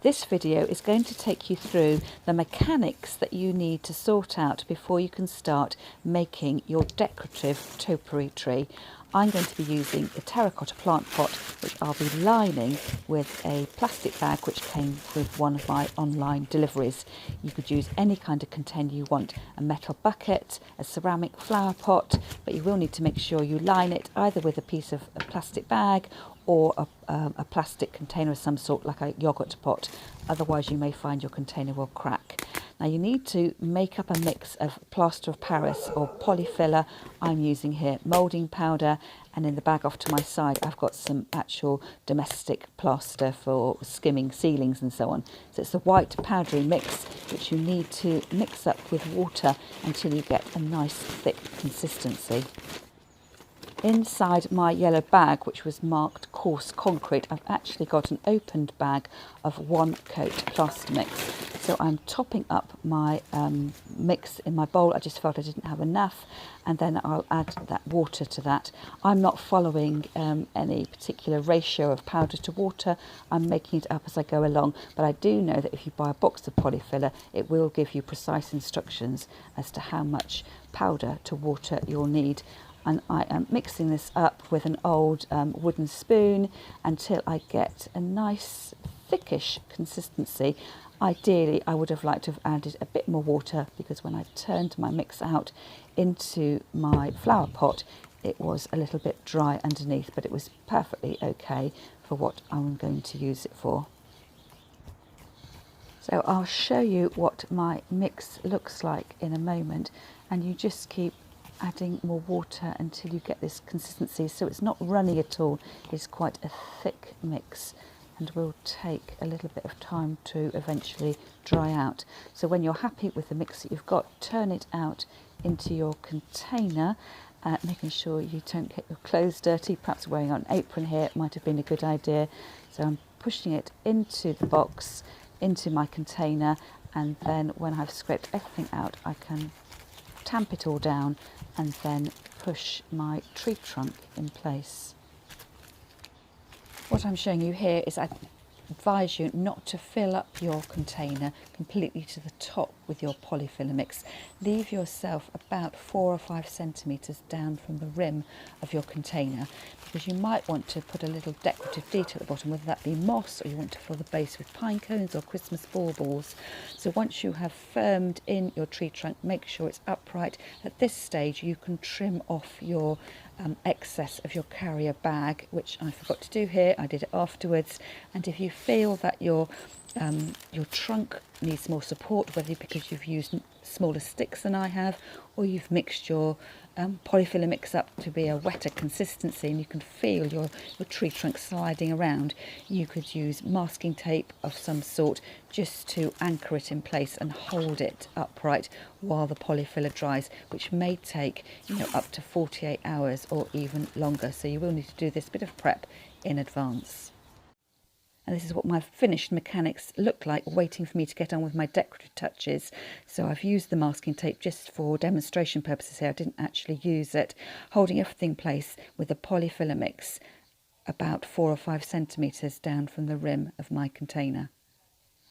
This video is going to take you through the mechanics that you need to sort out before you can start making your decorative topiary tree. I'm going to be using a terracotta plant pot, which I'll be lining with a plastic bag which came with one of my online deliveries. You could use any kind of container you want, a metal bucket, a ceramic flower pot, but you will need to make sure you line it either with a piece of a plastic bag or a plastic container of some sort, like a yogurt pot. Otherwise you may find your container will crack. Now you need to make up a mix of plaster of Paris or polyfiller. I'm using here moulding powder, and in the bag off to my side I've got some actual domestic plaster for skimming ceilings and so on. So it's a white powdery mix which you need to mix up with water until you get a nice thick consistency. Inside my yellow bag, which was marked coarse concrete, I've actually got an opened bag of 1 coat plaster mix. So I'm topping up my mix in my bowl. I just felt I didn't have enough, and then I'll add that water to that. I'm not following any particular ratio of powder to water. I'm making it up as I go along, but I do know that if you buy a box of polyfiller, it will give you precise instructions as to how much powder to water you'll need. And I am mixing this up with an old wooden spoon until I get a nice thickish consistency. Ideally, I would have liked to have added a bit more water, because when I turned my mix out into my flower pot, it was a little bit dry underneath, but it was perfectly okay for what I'm going to use it for. So I'll show you what my mix looks like in a moment, and you just keep adding more water until you get this consistency, so it's not runny at all. It's quite a thick mix and will take a little bit of time to eventually dry out. So when you're happy with the mix that you've got, turn it out into your container, making sure you don't get your clothes dirty. Perhaps wearing an apron here might have been a good idea. So I'm pushing it into the box, into my container, and then when I've scraped everything out, I can tamp it all down and then push my tree trunk in place. What I'm showing you here is I advise you not to fill up your container completely to the top with your polyfiller mix. Leave yourself about 4 or 5 centimetres down from the rim of your container, because you might want to put a little decorative detail at the bottom, whether that be moss, or you want to fill the base with pine cones or Christmas baubles. So once you have firmed in your tree trunk, make sure it's upright. At this stage you can trim off your excess of your carrier bag, which I forgot to do here. I did it afterwards. And if you feel that your trunk needs more support, whether because you've used smaller sticks than I have, or you've mixed your polyfiller mix up to be a wetter consistency and you can feel your tree trunk sliding around, you could use masking tape of some sort just to anchor it in place and hold it upright while the polyfiller dries, which may take up to 48 hours or even longer. So you will need to do this bit of prep in advance. And this is what my finished mechanics look like, waiting for me to get on with my decorative touches. So I've used the masking tape just for demonstration purposes here. I didn't actually use it. Holding everything in place with the polyfiller mix about 4 or 5 centimetres down from the rim of my container.